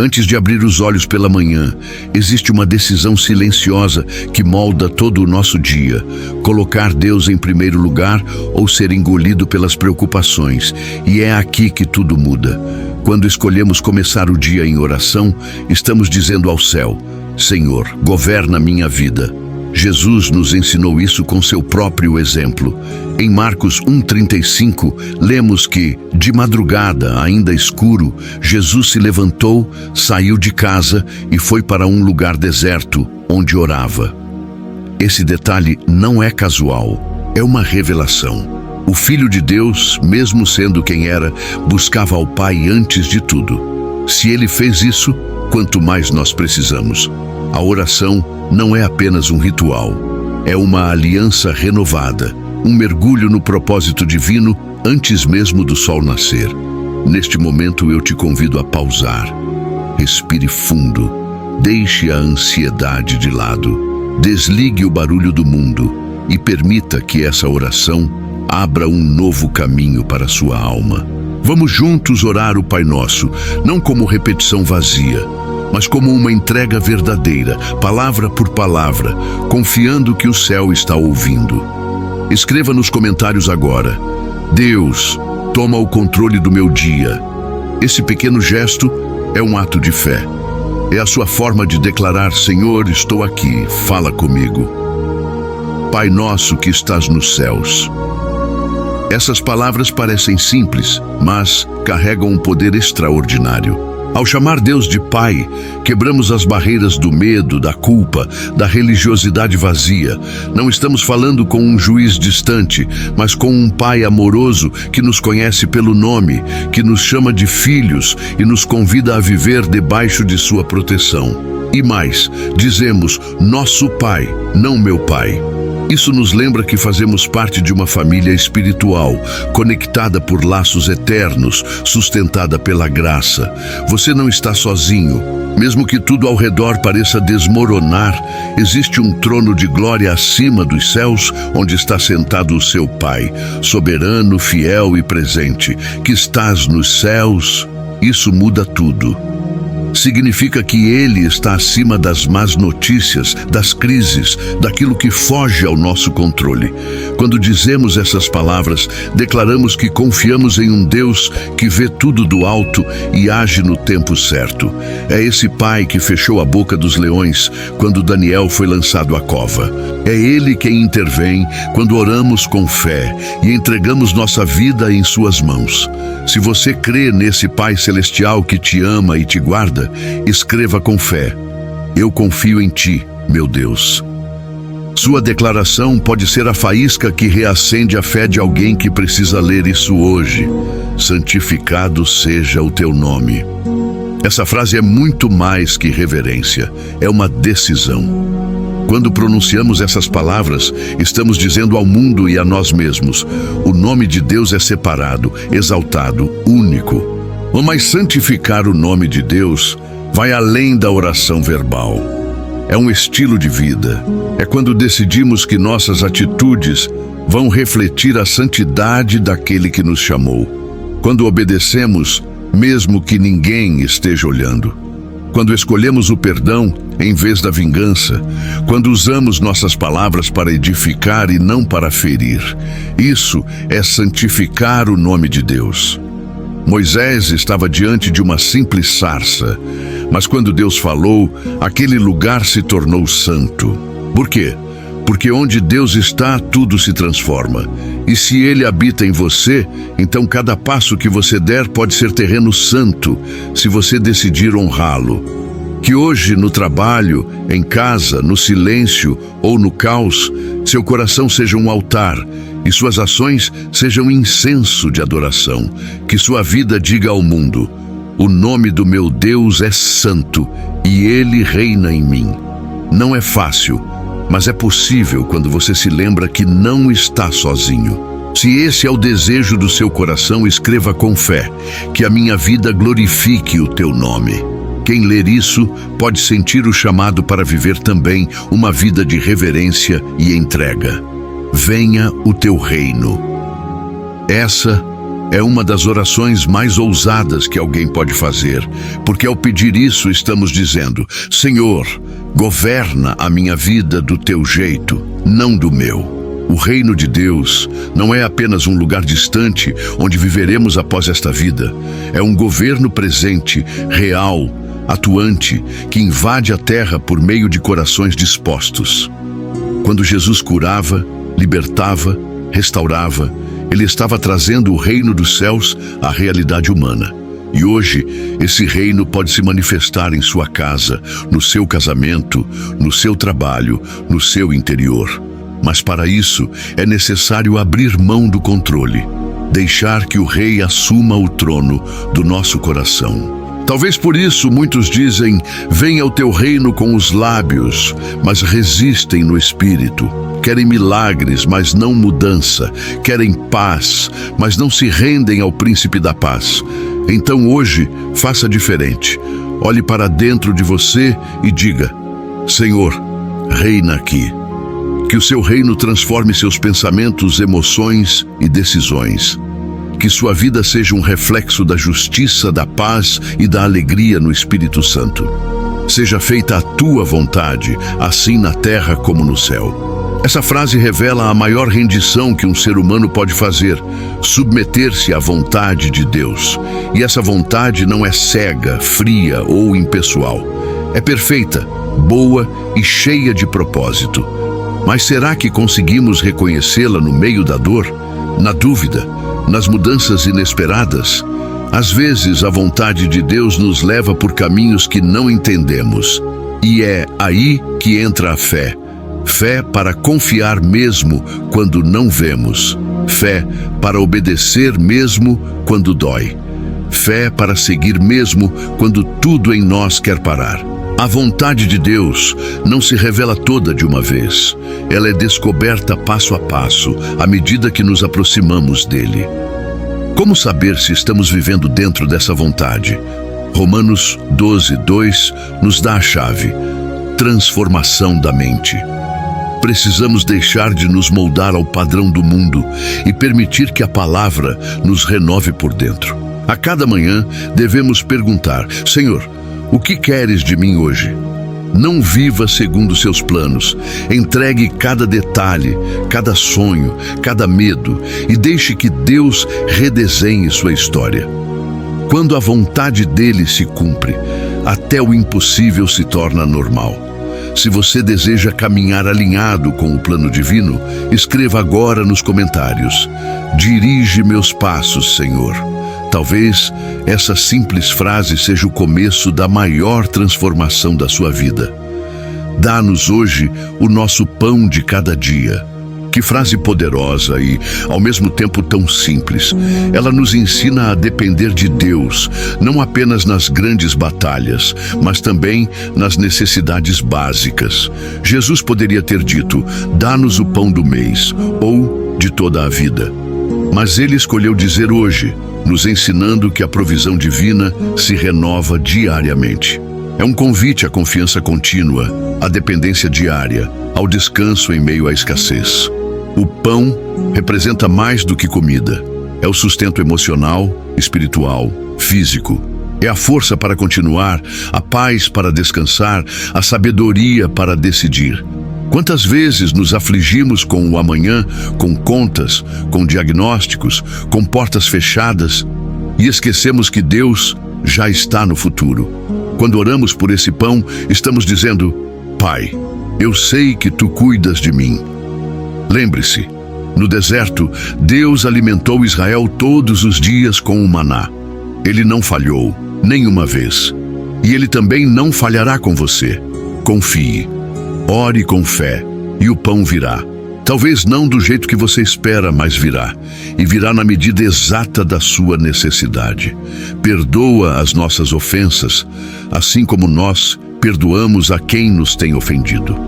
Antes de abrir os olhos pela manhã, existe uma decisão silenciosa que molda todo o nosso dia. Colocar Deus em primeiro lugar ou ser engolido pelas preocupações. E é aqui que tudo muda. Quando escolhemos começar o dia em oração, estamos dizendo ao céu: Senhor, governa minha vida. Jesus nos ensinou isso com seu próprio exemplo. Em Marcos 1,35, lemos que, de madrugada, ainda escuro, Jesus se levantou, saiu de casa e foi para um lugar deserto, onde orava. Esse detalhe não é casual, é uma revelação. O Filho de Deus, mesmo sendo quem era, buscava ao Pai antes de tudo. Se ele fez isso, quanto mais nós precisamos. A oração não é apenas um ritual, é uma aliança renovada, um mergulho no propósito divino antes mesmo do sol nascer. Neste momento eu te convido a pausar. Respire fundo, deixe a ansiedade de lado, desligue o barulho do mundo e permita que essa oração abra um novo caminho para a sua alma. Vamos juntos orar o Pai Nosso, não como repetição vazia, mas como uma entrega verdadeira, palavra por palavra, confiando que o céu está ouvindo. Escreva nos comentários agora: Deus, toma o controle do meu dia. Esse pequeno gesto é um ato de fé. É a sua forma de declarar: Senhor, estou aqui, fala comigo. Pai nosso que estás nos céus. Essas palavras parecem simples, mas carregam um poder extraordinário. Ao chamar Deus de Pai, quebramos as barreiras do medo, da culpa, da religiosidade vazia. Não estamos falando com um juiz distante, mas com um Pai amoroso que nos conhece pelo nome, que nos chama de filhos e nos convida a viver debaixo de sua proteção. E mais, dizemos, nosso Pai, não meu Pai. Isso nos lembra que fazemos parte de uma família espiritual, conectada por laços eternos, sustentada pela graça. Você não está sozinho. Mesmo que tudo ao redor pareça desmoronar, existe um trono de glória acima dos céus, onde está sentado o seu Pai, soberano, fiel e presente. Que estás nos céus, isso muda tudo. Significa que Ele está acima das más notícias, das crises, daquilo que foge ao nosso controle. Quando dizemos essas palavras, declaramos que confiamos em um Deus que vê tudo do alto e age no tempo certo. É esse Pai que fechou a boca dos leões quando Daniel foi lançado à cova. É Ele quem intervém quando oramos com fé e entregamos nossa vida em suas mãos. Se você crê nesse Pai Celestial que te ama e te guarda, escreva com fé: eu confio em ti, meu Deus. Sua declaração pode ser a faísca que reacende a fé de alguém que precisa ler isso hoje. Santificado seja o teu nome. Essa frase é muito mais que reverência, é uma decisão. Quando pronunciamos essas palavras, estamos dizendo ao mundo e a nós mesmos: o nome de Deus é separado, exaltado, único. Mas santificar o nome de Deus vai além da oração verbal. É um estilo de vida. É quando decidimos que nossas atitudes vão refletir a santidade daquele que nos chamou. Quando obedecemos, mesmo que ninguém esteja olhando. Quando escolhemos o perdão em vez da vingança. Quando usamos nossas palavras para edificar e não para ferir. Isso é santificar o nome de Deus. Moisés estava diante de uma simples sarça, mas quando Deus falou, aquele lugar se tornou santo. Por quê? Porque onde Deus está, tudo se transforma. E se Ele habita em você, então cada passo que você der pode ser terreno santo, se você decidir honrá-lo. Que hoje, no trabalho, em casa, no silêncio ou no caos, seu coração seja um altar e suas ações sejam incenso de adoração. Que sua vida diga ao mundo: o nome do meu Deus é santo e Ele reina em mim. Não é fácil, mas é possível quando você se lembra que não está sozinho. Se esse é o desejo do seu coração, escreva com fé: que a minha vida glorifique o teu nome. Quem ler isso pode sentir o chamado para viver também uma vida de reverência e entrega. Venha o teu reino. Essa é uma das orações mais ousadas que alguém pode fazer, porque ao pedir isso estamos dizendo: Senhor, governa a minha vida do teu jeito, não do meu. O reino de Deus não é apenas um lugar distante onde viveremos após esta vida. É um governo presente, real, atuante, que invade a terra por meio de corações dispostos. Quando Jesus curava, libertava, restaurava, Ele estava trazendo o reino dos céus à realidade humana. E hoje, esse reino pode se manifestar em sua casa, no seu casamento, no seu trabalho, no seu interior. Mas para isso, é necessário abrir mão do controle, deixar que o Rei assuma o trono do nosso coração. Talvez por isso muitos dizem: venha o teu reino com os lábios, mas resistem no espírito. Querem milagres, mas não mudança. Querem paz, mas não se rendem ao príncipe da paz. Então hoje, faça diferente. Olhe para dentro de você e diga: Senhor, reina aqui. Que o seu reino transforme seus pensamentos, emoções e decisões. Que sua vida seja um reflexo da justiça, da paz e da alegria no Espírito Santo. Seja feita a tua vontade, assim na terra como no céu. Essa frase revela a maior rendição que um ser humano pode fazer: submeter-se à vontade de Deus. E essa vontade não é cega, fria ou impessoal. É perfeita, boa e cheia de propósito. Mas será que conseguimos reconhecê-la no meio da dor, na dúvida, nas mudanças inesperadas? Às vezes, a vontade de Deus nos leva por caminhos que não entendemos. E é aí que entra a fé. Fé para confiar mesmo quando não vemos. Fé para obedecer mesmo quando dói. Fé para seguir mesmo quando tudo em nós quer parar. A vontade de Deus não se revela toda de uma vez. Ela é descoberta passo a passo, à medida que nos aproximamos dele. Como saber se estamos vivendo dentro dessa vontade? Romanos 12:2 nos dá a chave: transformação da mente. Precisamos deixar de nos moldar ao padrão do mundo e permitir que a palavra nos renove por dentro. A cada manhã devemos perguntar: Senhor, o que queres de mim hoje? Não viva segundo seus planos. Entregue cada detalhe, cada sonho, cada medo e deixe que Deus redesenhe sua história. Quando a vontade dele se cumpre, até o impossível se torna normal. Se você deseja caminhar alinhado com o plano divino, escreva agora nos comentários: dirige meus passos, Senhor. Talvez essa simples frase seja o começo da maior transformação da sua vida. Dá-nos hoje o nosso pão de cada dia. Que frase poderosa e, ao mesmo tempo, tão simples. Ela nos ensina a depender de Deus, não apenas nas grandes batalhas, mas também nas necessidades básicas. Jesus poderia ter dito: dá-nos o pão do mês, ou de toda a vida. Mas ele escolheu dizer hoje, nos ensinando que a provisão divina se renova diariamente. É um convite à confiança contínua, à dependência diária, ao descanso em meio à escassez. O pão representa mais do que comida. É o sustento emocional, espiritual, físico. É a força para continuar, a paz para descansar, a sabedoria para decidir. Quantas vezes nos afligimos com o amanhã, com contas, com diagnósticos, com portas fechadas e esquecemos que Deus já está no futuro. Quando oramos por esse pão, estamos dizendo: Pai, eu sei que tu cuidas de mim. Lembre-se, no deserto, Deus alimentou Israel todos os dias com o maná. Ele não falhou, nenhuma vez. E ele também não falhará com você. Confie. Ore com fé, e o pão virá. Talvez não do jeito que você espera, mas virá. E virá na medida exata da sua necessidade. Perdoa as nossas ofensas, assim como nós perdoamos a quem nos tem ofendido.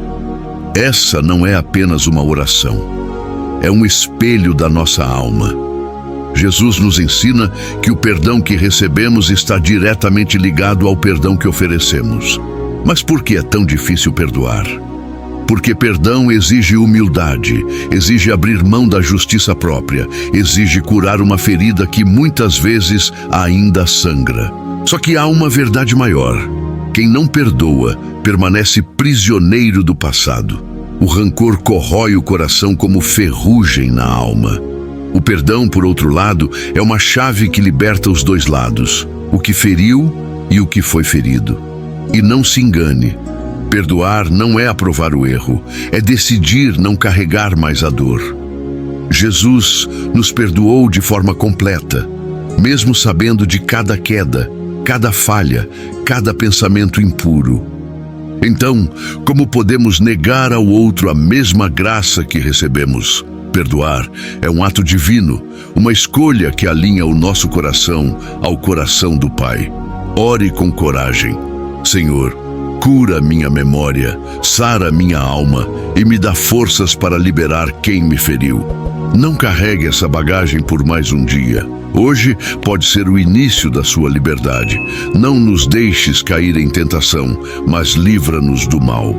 Essa não é apenas uma oração. É um espelho da nossa alma. Jesus nos ensina que o perdão que recebemos está diretamente ligado ao perdão que oferecemos. Mas por que é tão difícil perdoar? Porque perdão exige humildade, exige abrir mão da justiça própria, exige curar uma ferida que muitas vezes ainda sangra. Só que há uma verdade maior. Quem não perdoa permanece prisioneiro do passado. O rancor corrói o coração como ferrugem na alma. O perdão, por outro lado, é uma chave que liberta os dois lados, o que feriu e o que foi ferido. E não se engane, perdoar não é aprovar o erro, é decidir não carregar mais a dor. Jesus nos perdoou de forma completa, mesmo sabendo de cada queda, cada falha, cada pensamento impuro. Então, como podemos negar ao outro a mesma graça que recebemos? Perdoar é um ato divino, uma escolha que alinha o nosso coração ao coração do Pai. Ore com coragem. Senhor, cura minha memória, sara minha alma e me dá forças para liberar quem me feriu. Não carregue essa bagagem por mais um dia. Hoje pode ser o início da sua liberdade. Não nos deixes cair em tentação, mas livra-nos do mal.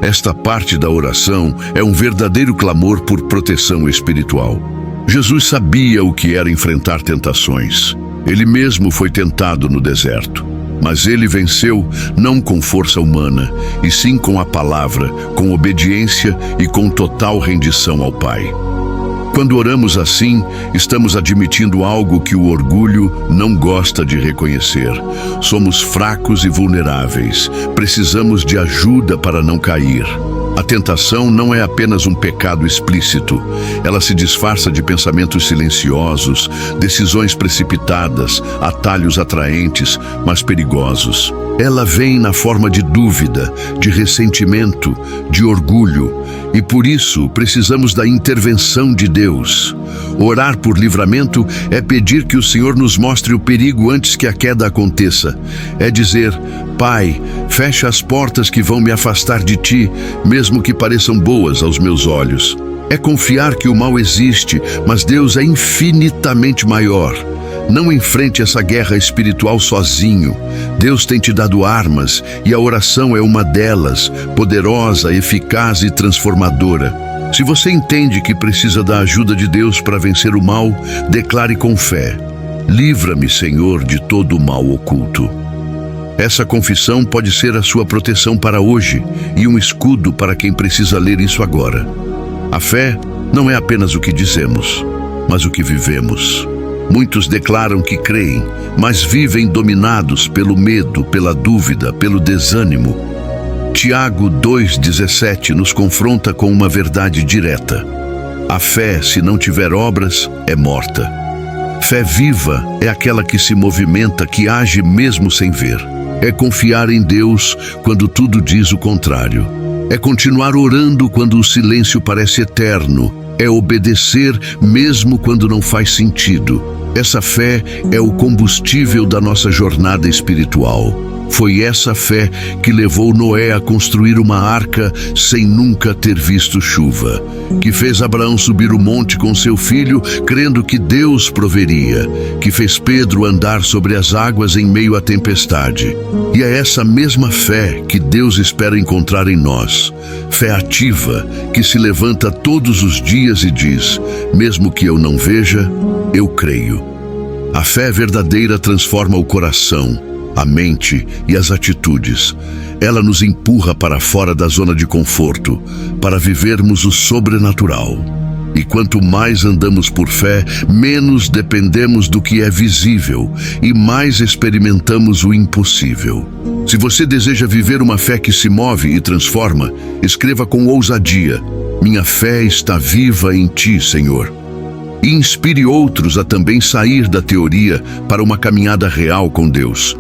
Esta parte da oração é um verdadeiro clamor por proteção espiritual. Jesus sabia o que era enfrentar tentações. Ele mesmo foi tentado no deserto. Mas ele venceu não com força humana, e sim com a palavra, com obediência e com total rendição ao Pai. Quando oramos assim, estamos admitindo algo que o orgulho não gosta de reconhecer. Somos fracos e vulneráveis. Precisamos de ajuda para não cair. A tentação não é apenas um pecado explícito. Ela se disfarça de pensamentos silenciosos, decisões precipitadas, atalhos atraentes, mas perigosos. Ela vem na forma de dúvida, de ressentimento, de orgulho. E por isso precisamos da intervenção de Deus. Orar por livramento é pedir que o Senhor nos mostre o perigo antes que a queda aconteça. É dizer: Pai, fecha as portas que vão me afastar de Ti, mesmo que pareçam boas aos meus olhos. É confiar que o mal existe, mas Deus é infinitamente maior. Não enfrente essa guerra espiritual sozinho. Deus tem te dado armas e a oração é uma delas, poderosa, eficaz e transformadora. Se você entende que precisa da ajuda de Deus para vencer o mal, declare com fé: livra-me, Senhor, de todo o mal oculto. Essa confissão pode ser a sua proteção para hoje e um escudo para quem precisa ler isso agora. A fé não é apenas o que dizemos, mas o que vivemos. Muitos declaram que creem, mas vivem dominados pelo medo, pela dúvida, pelo desânimo. Tiago 2,17 nos confronta com uma verdade direta. A fé, se não tiver obras, é morta. Fé viva é aquela que se movimenta, que age mesmo sem ver. É confiar em Deus quando tudo diz o contrário. É continuar orando quando o silêncio parece eterno. É obedecer mesmo quando não faz sentido. Essa fé é o combustível da nossa jornada espiritual. Foi essa fé que levou Noé a construir uma arca sem nunca ter visto chuva, que fez Abraão subir o monte com seu filho, crendo que Deus proveria, que fez Pedro andar sobre as águas em meio à tempestade. E é essa mesma fé que Deus espera encontrar em nós. Fé ativa, que se levanta todos os dias e diz: mesmo que eu não veja, eu creio. A fé verdadeira transforma o coração, a mente e as atitudes. Ela nos empurra para fora da zona de conforto, para vivermos o sobrenatural. E quanto mais andamos por fé, menos dependemos do que é visível e mais experimentamos o impossível. Se você deseja viver uma fé que se move e transforma, escreva com ousadia: minha fé está viva em Ti, Senhor. E inspire outros a também sair da teoria para uma caminhada real com Deus.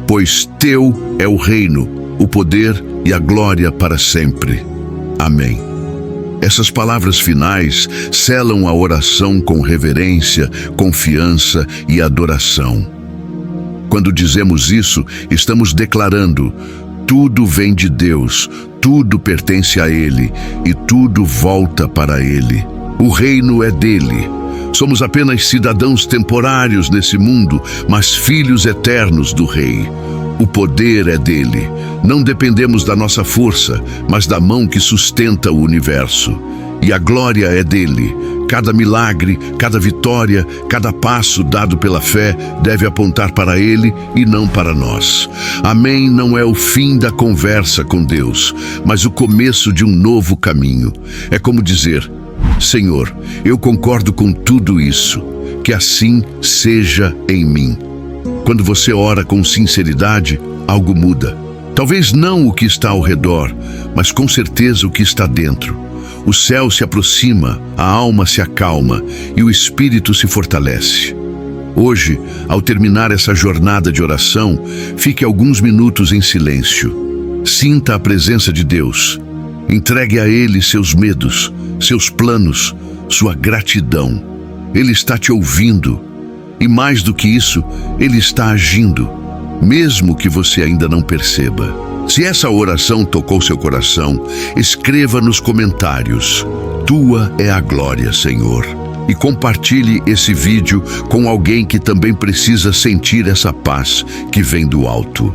Pois Teu é o reino, o poder e a glória para sempre. Amém. Essas palavras finais selam a oração com reverência, confiança e adoração. Quando dizemos isso, estamos declarando: tudo vem de Deus, tudo pertence a Ele e tudo volta para Ele. O reino é dele. Somos apenas cidadãos temporários nesse mundo, mas filhos eternos do Rei. O poder é dele. Não dependemos da nossa força, mas da mão que sustenta o universo. E a glória é dele. Cada milagre, cada vitória, cada passo dado pela fé deve apontar para ele e não para nós. Amém não é o fim da conversa com Deus, mas o começo de um novo caminho. É como dizer: Senhor, eu concordo com tudo isso. Que assim seja em mim. Quando você ora com sinceridade, algo muda. Talvez não o que está ao redor, mas com certeza o que está dentro. O céu se aproxima, a alma se acalma e o espírito se fortalece. Hoje, ao terminar essa jornada de oração, fique alguns minutos em silêncio. Sinta a presença de Deus. Entregue a Ele seus medos, seus planos, sua gratidão. Ele está te ouvindo. E mais do que isso, Ele está agindo, mesmo que você ainda não perceba. Se essa oração tocou seu coração, escreva nos comentários: Tua é a glória, Senhor. E compartilhe esse vídeo com alguém que também precisa sentir essa paz que vem do alto.